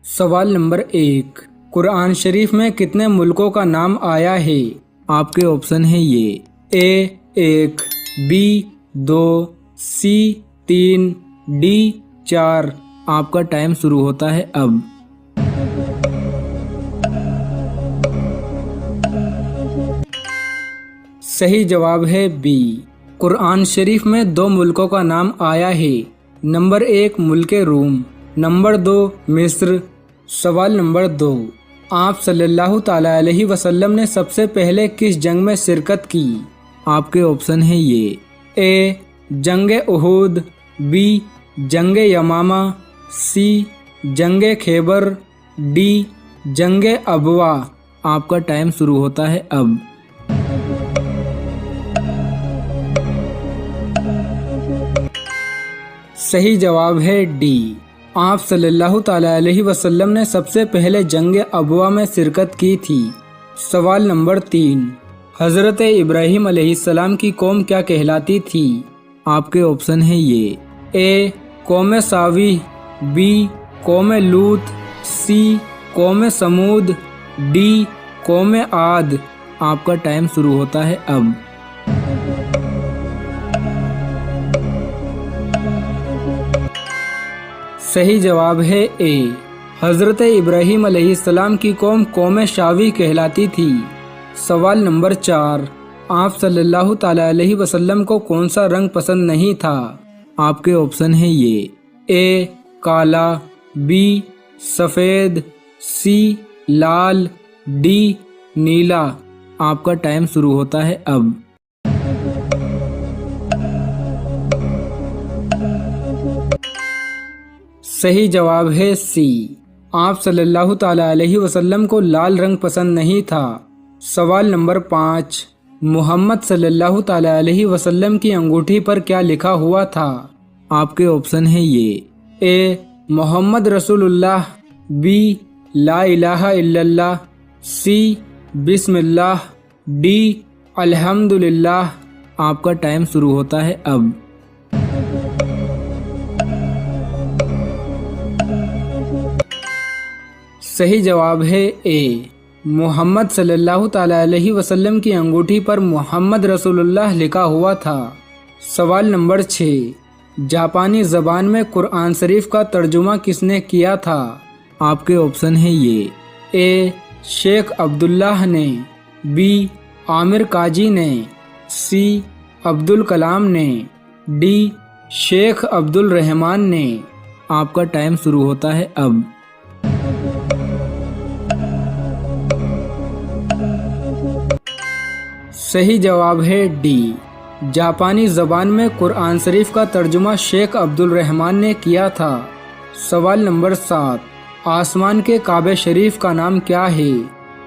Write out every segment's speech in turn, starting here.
सवाल नंबर 1, कुरान शरीफ में कितने मुल्कों का नाम आया है? आपके ऑप्शन है ये ए 1, बी 2, सी 3, डी 4। आपका टाइम शुरू होता है अब। सही जवाब है बी। कुरान शरीफ में 2 मुल्कों का नाम आया है। नंबर 1 मुल्क रूम, नंबर 2 मिस्र। सवाल नंबर 2, आप सल्लल्लाहु ताला अलैहि वसल्लम ने सबसे पहले किस जंग में शिरकत की? आपके ऑप्शन है ये ए जंगे उहुद, बी जंगे यमामा, सी जंगे खैबर, डी जंगे अबवा। आपका टाइम शुरू होता है अब। सही जवाब है डी। आप सल्लल्लाहु ताला अलैहि वसल्लम ने सबसे पहले जंगे अबवा में शिरकत की थी। सवाल नंबर 3, हज़रत इब्राहीम अलैहिस्सलाम की कौम क्या कहलाती थी? आपके ऑप्शन है ये ए कौम सावी, बी कौम लूत, सी कौम समूद, डी कौम आद। आपका टाइम शुरू होता है अब। सही जवाब है ए, हज़रत इब्राहीम अलैहिस्सलाम की कौम शावी कहलाती थी। सवाल नंबर 4, आप सल्लल्लाहु ताला अलैहि वसल्लम को कौन सा रंग पसंद नहीं था? आपके ऑप्शन है ये ए काला, बी सफ़ेद, सी लाल, डी नीला। आपका टाइम शुरू होता है अब। सही जवाब है सी, आप सल्लल्लाहु ताला अलैहि वसल्लम को लाल रंग पसंद नहीं था। सवाल नंबर 5, मोहम्मद सल्लल्लाहु ताला अलैहि वसल्लम की अंगूठी पर क्या लिखा हुआ था? आपके ऑप्शन है ये ए मोहम्मद रसूलुल्लाह, बी ला इलाहा इल्लल्लाह, सी बिस्मिल्लाह, डी अल्हम्दुलिल्लाह। आपका टाइम शुरू होता है अब। सही जवाब है ए, मोहम्मद सल्लल्लाहु ताला अलैहि वसल्लम की अंगूठी पर मोहम्मद रसूलुल्लाह लिखा हुआ था। सवाल नंबर 6, जापानी ज़बान में कुरान शरीफ का तर्जुमा किसने किया था? आपके ऑप्शन है ये ए शेख अब्दुल्लाह ने, बी आमिर काजी ने, सी अब्दुल कलाम ने, डी शेख अब्दुल रहमान ने। आपका टाइम शुरू होता है अब। सही जवाब है डी, जापानी ज़बान में कुरान शरीफ का तर्जुमा शेख अब्दुल रहमान ने किया था। सवाल नंबर 7, आसमान के काबे शरीफ का नाम क्या है?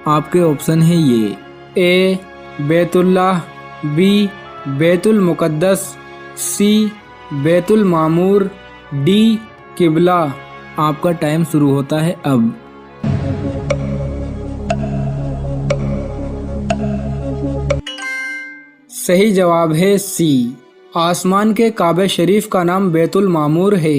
आपके ऑप्शन है ये ए बैतुल्लाह, बी बैतुल मुक़द्दस, सी बैतुल मामूर, डी किबला। आपका टाइम शुरू होता है अब। सही जवाब है सी, आसमान के काबे शरीफ का नाम बैतुल मामूर है।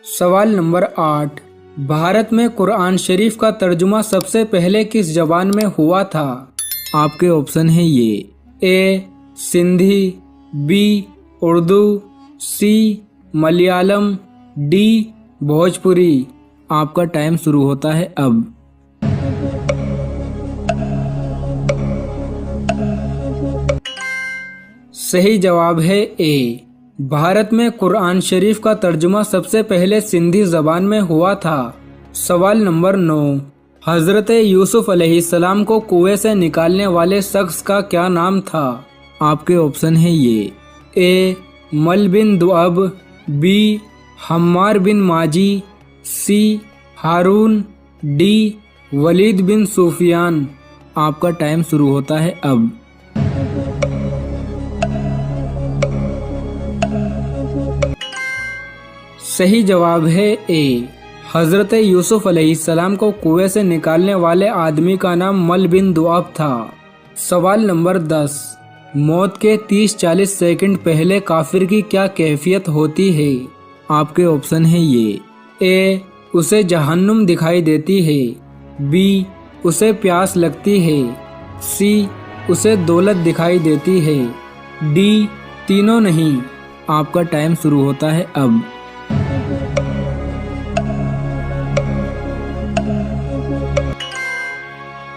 सवाल नंबर 8, भारत में कुरान शरीफ का तर्जुमा सबसे पहले किस ज़बान में हुआ था? आपके ऑप्शन है ये ए सिंधी, बी उर्दू, सी मलयालम, डी भोजपुरी। आपका टाइम शुरू होता है अब। सही जवाब है ए, भारत में कुरान शरीफ का तर्जुमा सबसे पहले सिंधी ज़बान में हुआ था। सवाल नंबर 9, हज़रत यूसुफ अलैहिस्सलाम को कुएं से निकालने वाले शख्स का क्या नाम था? आपके ऑप्शन है ये ए मल बिन दुअब, बी हम्मार बिन माजी, सी हारून, डी वलीद बिन सुफियान। आपका टाइम शुरू होता है अब। सही जवाब है ए, हज़रत यूसुफ अलैहिस्सलाम को कुएं से निकालने वाले आदमी का नाम मल बिन दुआब था। सवाल नंबर 10, मौत के 30-40 सेकंड पहले काफिर की क्या कैफियत होती है? आपके ऑप्शन है ये ए उसे जहन्नुम दिखाई देती है, बी उसे प्यास लगती है, सी उसे दौलत दिखाई देती है, डी तीनों नहीं। आपका टाइम शुरू होता है अब।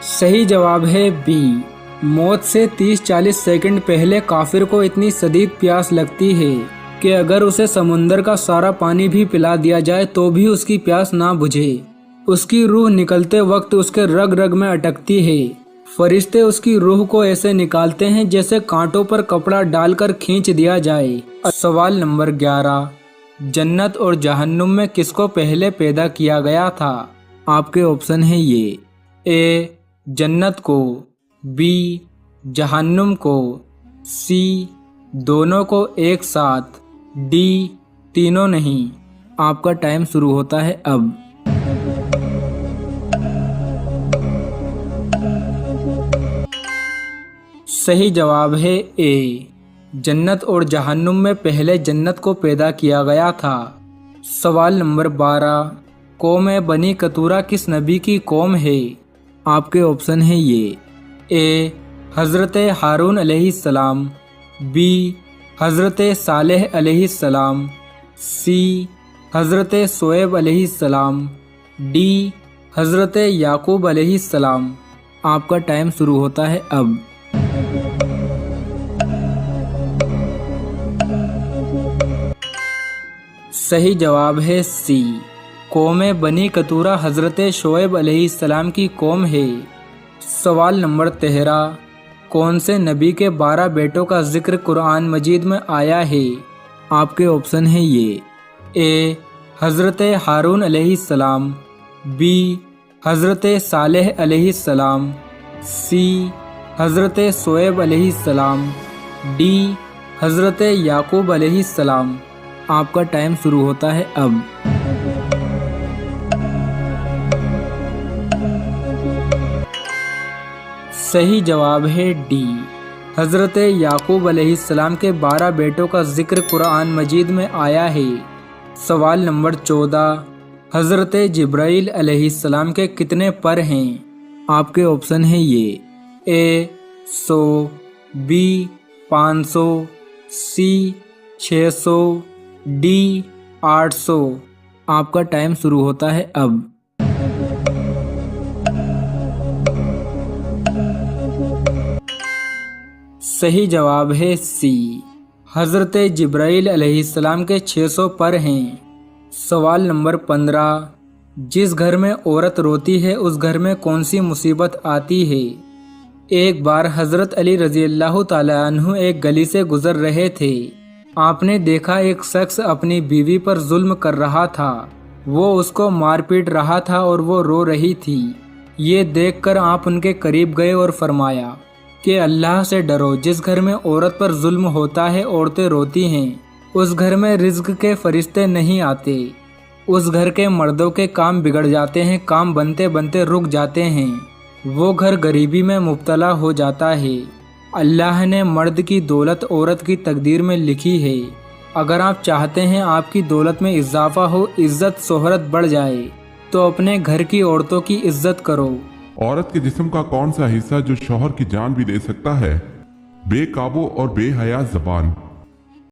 सही जवाब है बी। मौत से 30-40 सेकंड पहले काफिर को इतनी शदीद प्यास लगती है कि अगर उसे समुंदर का सारा पानी भी पिला दिया जाए तो भी उसकी प्यास ना बुझे। उसकी रूह निकलते वक्त उसके रग रग में अटकती है। फरिश्ते उसकी रूह को ऐसे निकालते हैं जैसे कांटों पर कपड़ा डालकर खींच दिया जाए। सवाल नंबर 11, जन्नत और जहन्नुम में किसको पहले पैदा किया गया था? आपके ऑप्शन है ये, ए जन्नत को, बी जहन्नुम को, सी दोनों को एक साथ, डी तीनों नहीं। आपका टाइम शुरू होता है अब। सही जवाब है ए, जन्नत और जहन्नुम में पहले जन्नत को पैदा किया गया था। सवाल नंबर 12, कौम बनी कतूरा किस नबी की कौम है? आपके ऑप्शन है ये, ए हज़रत हारून अलैहिस्सलाम, बी हज़रत सालेह अलैहिस्सलाम, सी हज़रत शोएब अलैहिस्सलाम, डी हज़रत याकूब अलैहिस्सलाम। आपका टाइम शुरू होता है अब। सही जवाब है सी, कौम बनी कतूरा हज़रत शोएब अलैहिस्सलाम की कौम है। सवाल नंबर 13, कौन से नबी के 12 बेटों का जिक्र कुरान मजीद में आया है? आपके ऑप्शन है ये, ए हज़रत हारून अलैहिस्सलाम, बी हज़रत सालेह अलैहिस्सलाम, सी हज़रत शोएब अलैहिस्सलाम, डी हज़रत याकूब अलैहिस्सलाम। आपका टाइम शुरू होता है अब। सही जवाब है डी, हज़रत याकूब अलैहिस्सलाम के 12 बेटों का जिक्र कुरान मजीद में आया है। सवाल नंबर 14, हज़रत जिब्राइल अलैहिस्सलाम के कितने पर हैं? आपके ऑप्शन है ये, ए 100, बी 500, सी 600, डी 800। आपका टाइम शुरू होता है अब। सही जवाब है सी, हज़रत जिब्राइल अलैहिस्सलाम के 600 पर हैं। सवाल नंबर 15, जिस घर में औरत रोती है उस घर में कौन सी मुसीबत आती है? एक बार हज़रत अली रज़ी अल्लाह ताला अन्हु एक गली से गुजर रहे थे। आपने देखा एक शख्स अपनी बीवी पर जुल्म कर रहा था। वो उसको मार पीट रहा था और वो रो रही थी। ये देखकर आप उनके करीब गए और फरमाया कि अल्लाह से डरो, जिस घर में औरत पर जुल्म होता है औरतें रोती हैं, उस घर में रिज्क के फरिश्ते नहीं आते। उस घर के मर्दों के काम बिगड़ जाते हैं, काम बनते बनते रुक जाते हैं। वो घर गरीबी में मुब्तला हो जाता है। अल्लाह ने मर्द की दौलत औरत की तकदीर में लिखी है। अगर आप चाहते हैं आपकी दौलत में इजाफा हो, इज्जत शोहरत बढ़ जाए, तो अपने घर की औरतों की इज्जत करो। औरत के जिस्म का कौन सा हिस्सा जो शौहर की जान भी दे सकता है? बेकाबू और बेहया ज़बान।